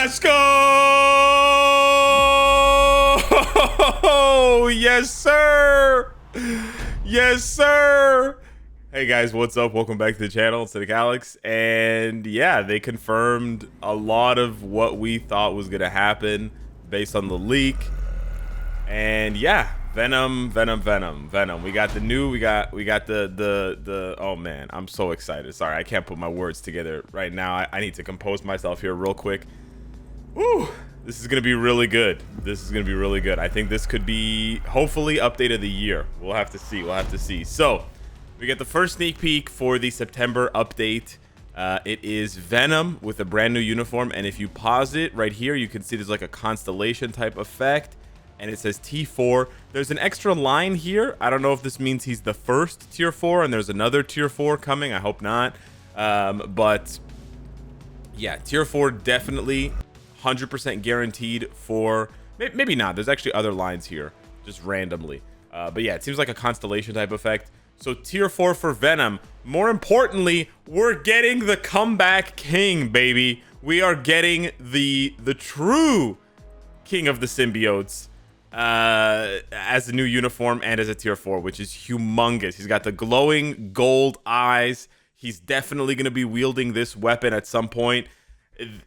Let's go! Yes, sir. Yes, sir. Hey guys, what's up? Welcome back to the channel. It's Cynicalex, and yeah, they confirmed a lot of what we thought was gonna happen based on the leak. And yeah, Venom. We got the new. We got the. Oh man, I'm so excited. Sorry, I can't put my words together right now. I need to compose myself here real quick. Woo! This is gonna be really good. This is gonna be really good. I think this could be hopefully update of the year. We'll have to see. We'll have to see. So we get the first sneak peek for the September update. It is Venom with a brand new uniform, and if you pause it right here, you can see there's like a constellation type effect, and it says T4. There's an extra line here. I don't know if this means he's the first tier 4 and there's another tier 4 coming. I hope not. But yeah, tier 4 definitely 100% guaranteed for, maybe not. There's actually other lines here just randomly. But yeah, it seems like a constellation type effect. So tier 4 for Venom. More importantly, we're getting the comeback king, baby. We are getting the true king of the symbiotes as a new uniform and as a tier 4, which is humongous. He's got the glowing gold eyes. He's definitely going to be wielding this weapon at some point.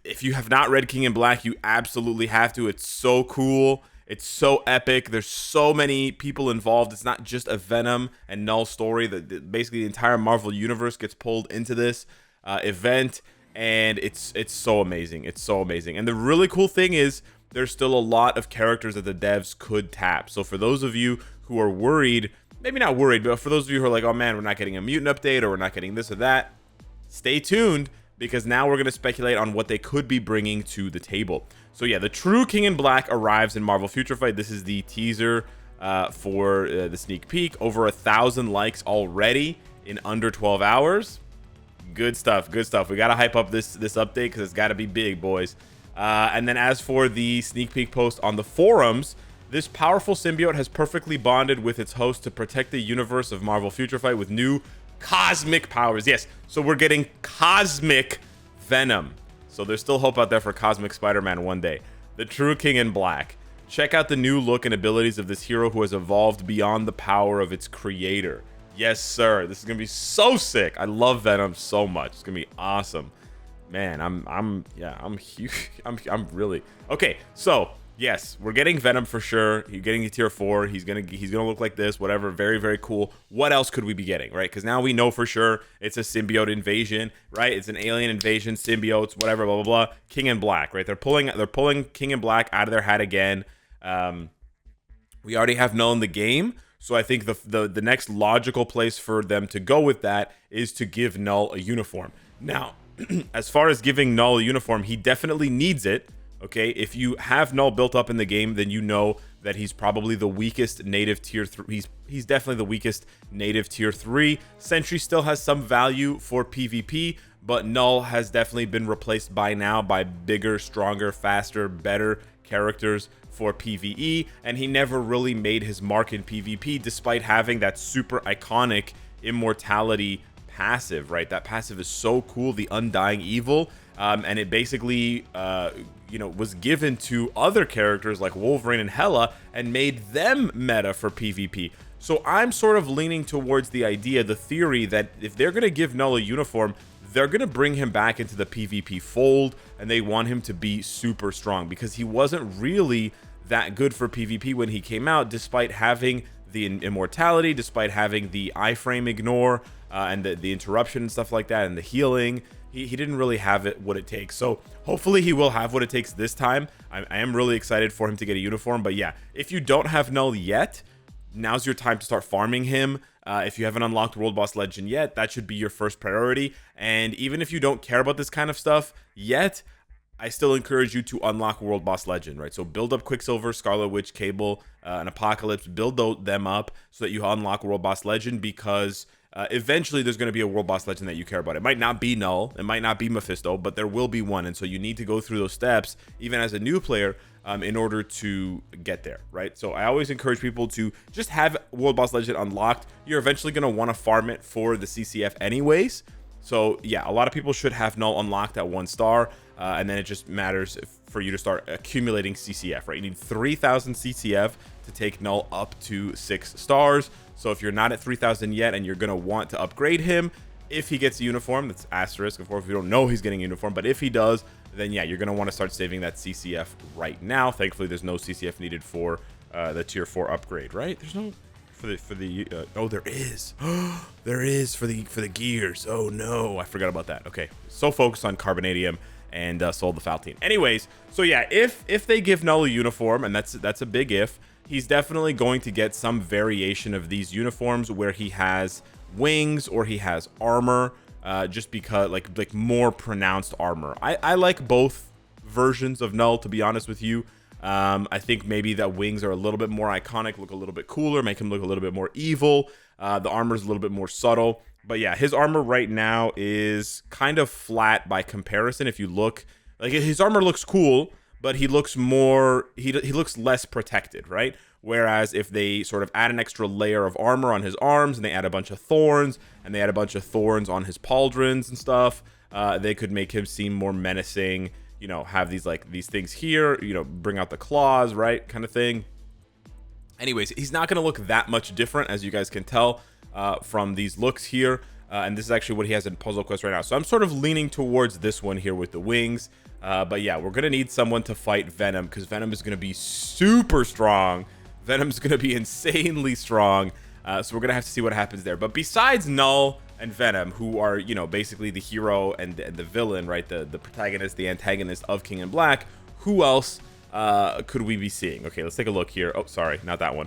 If you have not read King in Black, you absolutely have to. It's so cool. It's so epic. There's so many people involved. It's not just a Venom and Null story. Basically the entire Marvel universe gets pulled into this event, and it's so amazing. It's so amazing. And the really cool thing is there's still a lot of characters that the devs could tap. So for those of you who are worried, maybe not worried, but for those of you who are like, oh man, we're not getting a mutant update or we're not getting this or that, stay tuned, because now we're going to speculate on what they could be bringing to the table. So yeah, the true King in Black arrives in Marvel Future Fight. This is the teaser for the sneak peek. Over 1,000 likes already in under 12 hours. Good stuff, good stuff. We got to hype up this update because it's got to be big, boys. And then as for the sneak peek post on the forums, this powerful symbiote has perfectly bonded with its host to protect the universe of Marvel Future Fight with new cosmic powers. Yes, so we're getting cosmic Venom. So there's still hope out there for cosmic Spider-Man one day. The true King in Black. Check out the new look and abilities of this hero who has evolved beyond the power of its creator. Yes, sir. This is gonna be so sick. I love Venom so much. It's gonna be awesome. Man, I'm huge. I'm really okay. So yes, we're getting Venom for sure. You're getting a tier 4. He's gonna look like this. Whatever. Very, very cool. What else could we be getting, right? Because now we know for sure it's a symbiote invasion, right? It's an alien invasion, symbiotes, whatever, blah blah blah. King in Black, right? They're pulling King in Black out of their hat again. We already have Null in the game, so I think the next logical place for them to go with that is to give Null a uniform. Now, as far as giving Null a uniform, he definitely needs it. Okay, if you have Null built up in the game, then you know that he's probably the weakest native tier 3. He's definitely the weakest native tier 3. Sentry still has some value for PvP, but Null has definitely been replaced by now by bigger, stronger, faster, better characters for PvE, and he never really made his mark in PvP despite having that super iconic immortality passive, right? That passive is so cool, the Undying Evil, and it basically was given to other characters like Wolverine and Hela and made them meta for PvP. So I'm sort of leaning towards the idea, the theory, that if they're going to give Null a uniform, they're going to bring him back into the PvP fold, and they want him to be super strong because he wasn't really that good for PvP when he came out, despite having the immortality, despite having the iframe ignore and the interruption and stuff like that, and the healing. He didn't really have what it takes. So hopefully he will have what it takes this time. I am really excited for him to get a uniform. But yeah, if you don't have Null yet, now's your time to start farming him. If you haven't unlocked World Boss Legend yet, that should be your first priority. And even if you don't care about this kind of stuff yet, I still encourage you to unlock World Boss Legend, right? So build up Quicksilver, Scarlet Witch, Cable, and Apocalypse. Build them up so that you unlock World Boss Legend, because eventually there's going to be a World Boss Legend that you care about. It might not be Null, it might not be Mephisto, but there will be one. And so you need to go through those steps, even as a new player, in order to get there, right? So I always encourage people to just have World Boss Legend unlocked. You're eventually going to want to farm it for the CCF anyways. So yeah, a lot of people should have Null unlocked at 1 star, and then it just matters for you to start accumulating CCF, right? You need 3,000 CCF to take Null up to 6 stars. So if you're not at 3,000 yet and you're going to want to upgrade him, if he gets a uniform, that's asterisk, of course, we don't know he's getting a uniform, but if he does, then yeah, you're going to want to start saving that CCF right now. Thankfully, there's no CCF needed for the tier 4 upgrade, right? There's no for the oh, there is. There is for the gears. Oh no, I forgot about that. Okay, so focused on Carbonadium and sold the Faltine. Anyways, so yeah, if they give Null a uniform, and that's a big if, he's definitely going to get some variation of these uniforms where he has wings or he has armor, just because like more pronounced armor. I like both versions of Null, to be honest with you. I think maybe that wings are a little bit more iconic, look a little bit cooler, make him look a little bit more evil. The armor is a little bit more subtle. But yeah, his armor right now is kind of flat by comparison. If you look, like, his armor looks cool, but he looks more, he looks less protected, right? Whereas if they sort of add an extra layer of armor on his arms, and they add a bunch of thorns, and they add a bunch of thorns on his pauldrons and stuff, they could make him seem more menacing. You know, have these things here, you know, bring out the claws, right, kind of thing. Anyways, he's not going to look that much different, as you guys can tell from these looks here. And this is actually what he has in Puzzle Quest right now. So I'm sort of leaning towards this one here with the wings. But yeah, we're going to need someone to fight Venom, because Venom is going to be super strong. Venom's going to be insanely strong. So we're going to have to see what happens there. But besides Null and Venom, who are, you know, basically the hero and the villain, right? The protagonist, the antagonist of King in Black, who else could we be seeing? Okay, let's take a look here. Oh, sorry, not that one.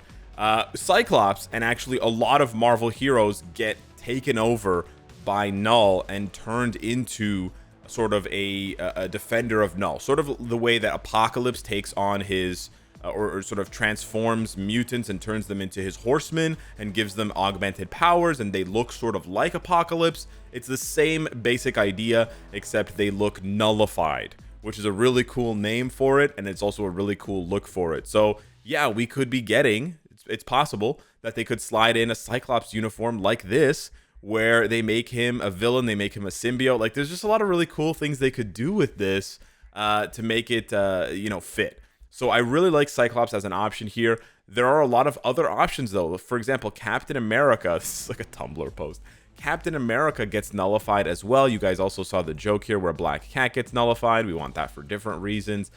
Cyclops and actually a lot of Marvel heroes get taken over by Null and turned into sort of a defender of Null. Sort of the way that Apocalypse takes on his... Or sort of transforms mutants and turns them into his horsemen and gives them augmented powers, and they look sort of like Apocalypse. It's the same basic idea, except they look nullified, which is a really cool name for it, and it's also a really cool look for it. So yeah, we could be getting, it's possible that they could slide in a Cyclops uniform like this, where they make him a villain, they make him a symbiote. Like, there's just a lot of really cool things they could do with this to make it, you know, fit. So I really like Cyclops as an option here. There are a lot of other options, though. For example, Captain America. This is like a Tumblr post. Captain America gets nullified as well. You guys also saw the joke here where Black Cat gets nullified. We want that for different reasons.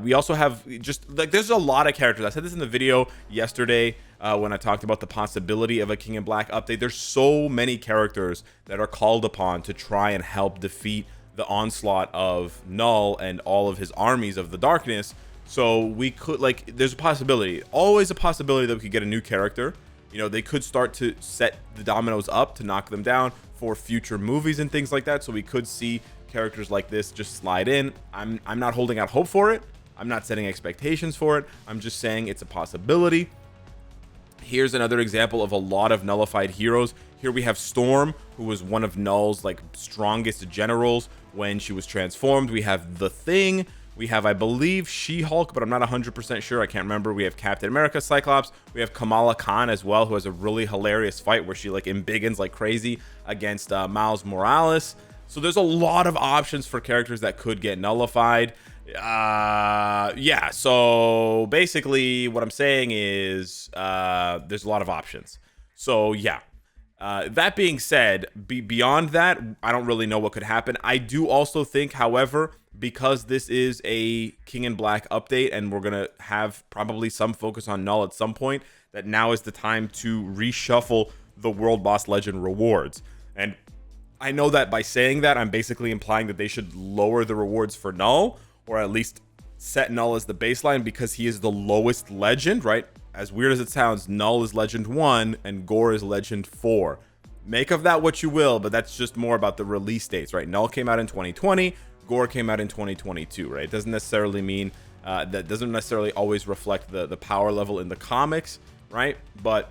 We also have just, like, there's a lot of characters. I said this in the video yesterday when I talked about the possibility of a King in Black update. There's so many characters that are called upon to try and help defeat the onslaught of Null and all of his armies of the darkness. So we could, like, there's a possibility, always a possibility that we could get a new character. You know, they could start to set the dominoes up to knock them down for future movies and things like that. So we could see characters like this just slide in. I'm not holding out hope for it. I'm not setting expectations for it. I'm just saying it's a possibility. Here's another example of a lot of nullified heroes. Here we have Storm, who was one of Null's, like, strongest generals when she was transformed. We have The Thing. We have, I believe, She-Hulk, but I'm not 100% sure. I can't remember. We have Captain America, Cyclops. We have Kamala Khan as well, who has a really hilarious fight where she, like, embiggens like crazy against Miles Morales. So there's a lot of options for characters that could get nullified. Yeah, so basically what I'm saying is there's a lot of options. So, yeah. That being said, beyond that, I don't really know what could happen. I do also think, however, because this is a King in Black update and we're going to have probably some focus on Null at some point, that now is the time to reshuffle the World Boss Legend rewards. And I know that by saying that, I'm basically implying that they should lower the rewards for Null, or at least set Null as the baseline, because he is the lowest legend, right? As weird as it sounds, Null is Legend 1 and Gore is Legend 4. Make of that what you will, but that's just more about the release dates, right? Null came out in 2020, Gore came out in 2022, right? It doesn't necessarily mean, that doesn't necessarily always reflect the power level in the comics, right? But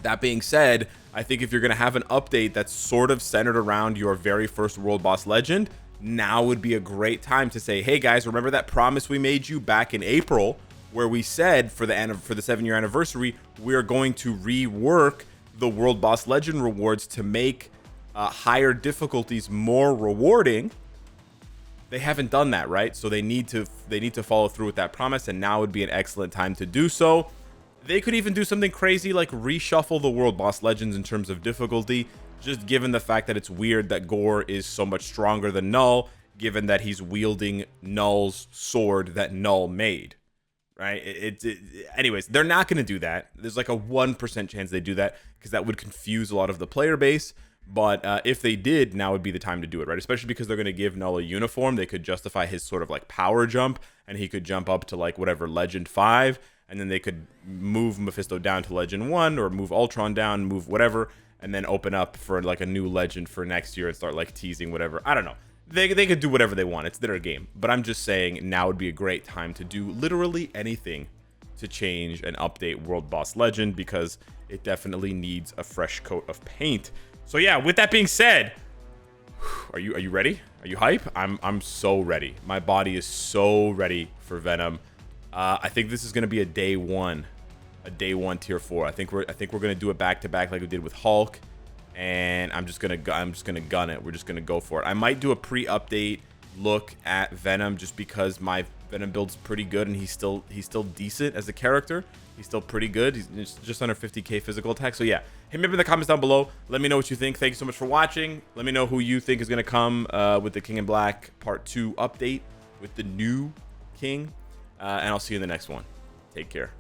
that being said, I think if you're going to have an update that's sort of centered around your very first World Boss Legend, now would be a great time to say, hey guys, remember that promise we made you back in April, where we said for the 7-year anniversary, we're going to rework the World Boss Legend rewards to make higher difficulties more rewarding. they haven't done that, right? So they need to follow through with that promise, and now would be an excellent time to do so. They could even do something crazy like reshuffle the World Boss Legends in terms of difficulty, just given the fact that it's weird that Gore is so much stronger than Null, given that he's wielding Null's sword that Null made, right? Anyways, they're not going to do that. There's like a 1% chance they do that because that would confuse a lot of the player base. But if they did, now would be the time to do it, right? Especially because they're going to give Null a uniform. They could justify his sort of like power jump, and he could jump up to like whatever Legend 5, and then they could move Mephisto down to Legend 1, or move Ultron down, move whatever, and then open up for like a new Legend for next year and start like teasing whatever. I don't know. They could do whatever they want. It's their game. But I'm just saying now would be a great time to do literally anything to change and update World Boss Legend, because it definitely needs a fresh coat of paint. So yeah, with that being said, are you ready? Are you hype? I'm so ready. My body is so ready for Venom. I think this is gonna be a day one tier 4. I think we're gonna do it back to back like we did with Hulk, and I'm just gonna gun it. We're just gonna go for it. I might do a pre-update look at Venom just because my Venom build's pretty good, and he's still decent as a character. He's still pretty good. He's just under 50k physical attack. So yeah, hit me up in the comments down below. Let me know what you think. Thank you so much for watching. Let me know who you think is going to come with the King in Black Part 2 update with the new King. And I'll see you in the next one. Take care.